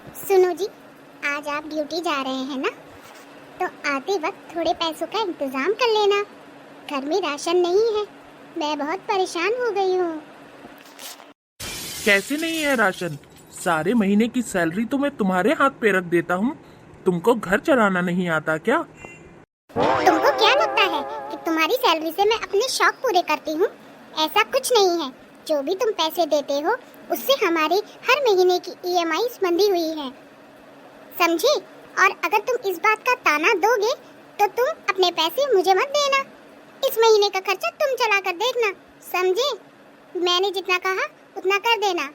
सुनो जी, आज आप ड्यूटी जा रहे हैं ना, तो आते वक्त थोड़े पैसों का इंतजाम कर लेना। घर में राशन नहीं है, मैं बहुत परेशान हो गई हूँ। कैसे नहीं है राशन? सारे महीने की सैलरी तो मैं तुम्हारे हाथ पे रख देता हूँ। तुमको घर चलाना नहीं आता क्या? तुमको क्या लगता है कि तुम्हारी सैलरी से मैं अपने शौक पूरे करती हूँ? ऐसा कुछ नहीं है। जो भी तुम पैसे देते हो, उससे हमारी हर महीने की ईएमआई बंधी हुई है, समझे? और अगर तुम इस बात का ताना दोगे तो तुम अपने पैसे मुझे मत देना। इस महीने का खर्चा तुम चला कर देखना, समझे? मैंने जितना कहा उतना कर देना।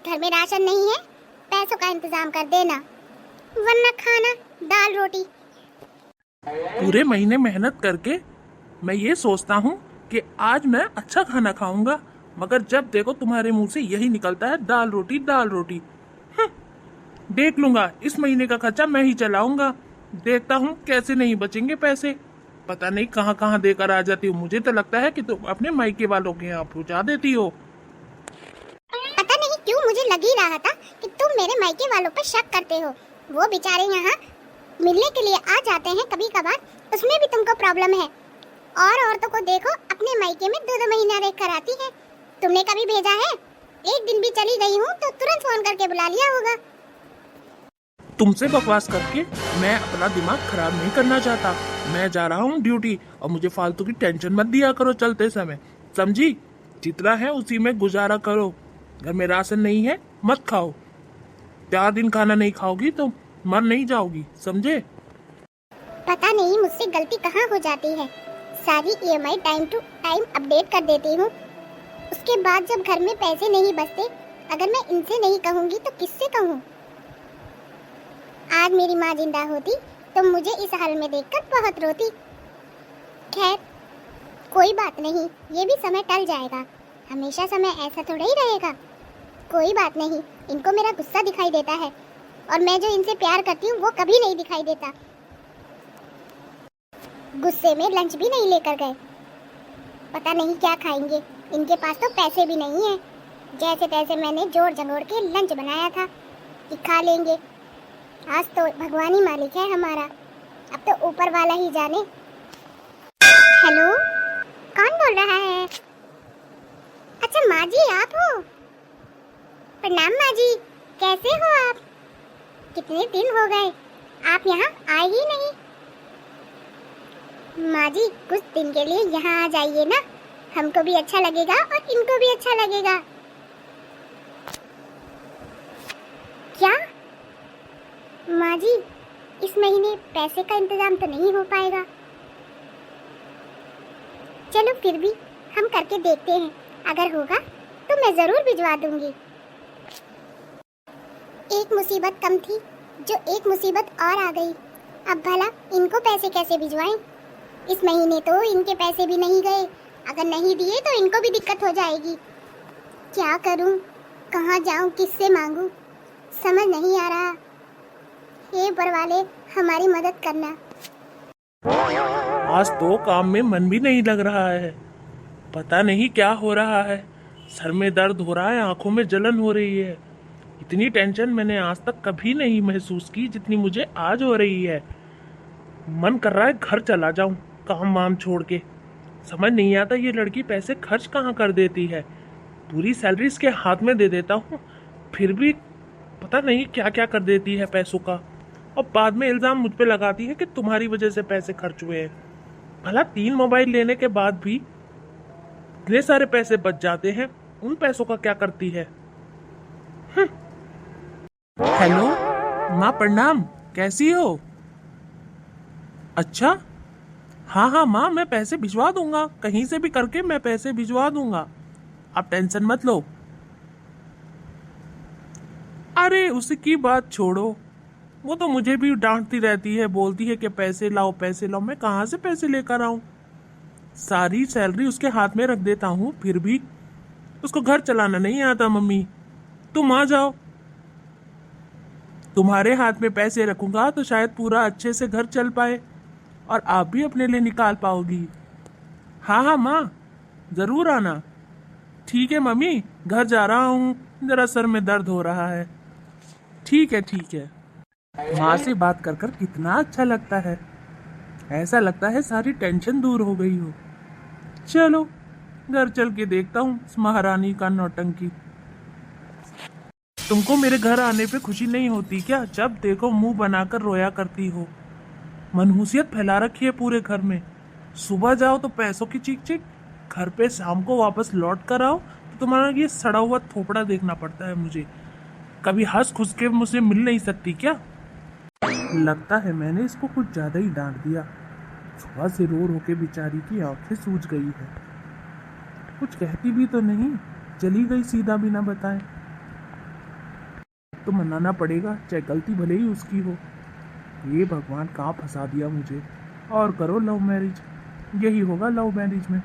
घर में राशन नहीं है, पैसों का इंतजाम कर देना, वरना खाना दाल रोटी। पूरे महीने मेहनत करके मैं ये सोचता हूँ कि आज मैं अच्छा खाना खाऊंगा, मगर जब देखो तुम्हारे मुंह से यही निकलता है, दाल रोटी दाल रोटी। देख लूंगा, इस महीने का खर्चा मैं ही चलाऊंगा। देखता हूँ कैसे नहीं बचेंगे पैसे। पता नहीं कहाँ कहाँ देकर आ जाती हो। मुझे तो लगता है कि तुम अपने मायके वालों के यहाँ पहुँचा देती हो। पता नहीं क्यों मुझे लग ही रहा था कि तुम मेरे मायके वालों पर शक करते हो। वो बेचारे यहाँ मिलने के लिए आ जाते हैं कभी कभार, उसमें भी तुमको प्रॉब्लम है। और औरतों को देखो, अपने मायके में 2-2 महीना रह कर आती है। तुमने कभी भेजा है? एक दिन भी चली गई हूँ तो तुरंत फोन करके बुला लिया होगा। तुमसे बकवास करके मैं अपना दिमाग खराब नहीं करना चाहता। मैं जा रहा हूँ ड्यूटी, और मुझे फालतू की टेंशन मत दिया करो चलते समय, समझी? जितना है उसी में गुजारा करो। घर में राशन नहीं है, मत खाओ। 4 दिन खाना नहीं खाओगी तो मर नहीं जाओगी, समझे? पता नहीं मुझसे गलती कहाँ हो जाती है। सारी EMI time to time update कर देती हूँ। उसके बाद जब घर में पैसे नहीं बचते, अगर मैं इनसे नहीं कहूँगी तो किससे कहूँ? आज मेरी माँ जिंदा होती तो मुझे इस हाल में देखकर बहुत रोती। खैर, कोई बात नहीं, ये भी समय टल जाएगा। हमेशा समय ऐसा थोड़ा ही रहेगा। कोई बात नहीं, इनको मेरा गुस्सा दिखाई देता है, और मैं जो इनसे प्यार करती हूँ वो कभी नहीं दिखाई देता। गुस्से में लंच भी नहीं लेकर गए। पता नहीं क्या खाएंगे। इनके पास तो पैसे भी नहीं है। जैसे तैसे मैंने जोड़ जंगोड़ के लंच बनाया था कि खा लेंगे। आज तो भगवान ही मालिक है हमारा, अब तो ऊपर वाला ही जाने। हेलो, कौन बोल रहा है? अच्छा माँ जी, आप हो? प्रणाम माँ जी, कैसे हो आप? कितने दिन हो गए, आप यहाँ आए ही नहीं। माँ जी, कुछ दिन के लिए यहाँ आ जाइए ना, हमको भी अच्छा लगेगा और इनको भी अच्छा लगेगा। क्या माँ जी, इस महीने पैसे का इंतजाम तो नहीं हो पाएगा। चलो फिर भी हम करके देखते हैं, अगर होगा तो मैं जरूर भिजवा दूंगी। एक मुसीबत कम थी, जो एक मुसीबत और आ गई। अब भला इनको पैसे कैसे भिजवाएं? इस महीने तो इनके पैसे भी नहीं गए। अगर नहीं दिए तो इनको भी दिक्कत हो जाएगी। क्या करूं, कहाँ जाऊं, किससे मांगूं, समझ नहीं आ रहा। हे ऊपर वाले, हमारी मदद करना। आज तो काम में मन भी नहीं लग रहा है। पता नहीं क्या हो रहा है। सर में दर्द हो रहा है, आंखों में जलन हो रही है। इतनी टेंशन मैंने आज तक कभी नहीं महसूस की जितनी मुझे आज हो रही है। मन कर रहा है घर चला जाऊं, काम वाम छोड़ के। समझ नहीं आता ये लड़की पैसे खर्च कहाँ कर देती है। पूरी सैलरी इसके हाथ में दे देता हूँ, फिर भी पता नहीं क्या क्या कर देती है पैसों का। और बाद में इल्जाम मुझ पे लगाती है कि तुम्हारी वजह से पैसे खर्च हुए हैं। भला 3 मोबाइल लेने के बाद भी इतने सारे पैसे बच जाते हैं, उन पैसों का क्या करती है? हेलो माँ, प्रणाम, कैसी हो? अच्छा, हाँ हाँ माँ, मैं पैसे भिजवा दूंगा, कहीं से भी करके मैं पैसे भिजवा दूंगा, आप टेंशन मत लो। अरे उसकी बात छोड़ो, वो तो मुझे भी डांटती रहती है, बोलती है कि पैसे लाओ पैसे लाओ। मैं कहाँ से पैसे लेकर आऊं? सारी सैलरी उसके हाथ में रख देता हूँ, फिर भी उसको घर चलाना नहीं आता। मम्मी तुम आ जाओ, तुम्हारे हाथ में पैसे रखूंगा तो शायद पूरा अच्छे से घर चल पाए, और आप भी अपने लिए निकाल पाओगी। हाँ हाँ माँ, जरूर आना। ठीक है मम्मी, घर जा रहा हूँ, जरा सर में दर्द हो रहा है। ठीक है ठीक है। माँ से बात कर कर कितना अच्छा लगता है। ऐसा लगता है सारी टेंशन दूर हो गई हो। चलो घर चल के देखता हूँ इस महारानी का नौटंकी। तुमको मेरे घर आने पे खुशी नहीं होती क्या? जब देखो मुंह बनाकर रोया करती हो। मनहूसियत फैला रखी है पूरे घर में। सुबह जाओ तो पैसों की चीख चीख, घर पे शाम को वापस लौट कर आओ तो तुम्हारा ये सड़ा हुआ थोपड़ा देखना पड़ता है मुझे। कभी हंस खुश के मुझसे मिल नहीं सकती क्या? लगता है मैंने इसको कुछ ज्यादा ही डांट दिया। सुबह से रो रो के बेचारी की आंखें सूज गई है। कुछ कहती भी तो नहीं, चली गई सीधा बिना बताए। तो मनाना पड़ेगा, चाहे गलती भले ही उसकी हो। ये भगवान कहाँ फंसा दिया मुझे। और करो लव मैरिज, यही होगा लव मैरिज में।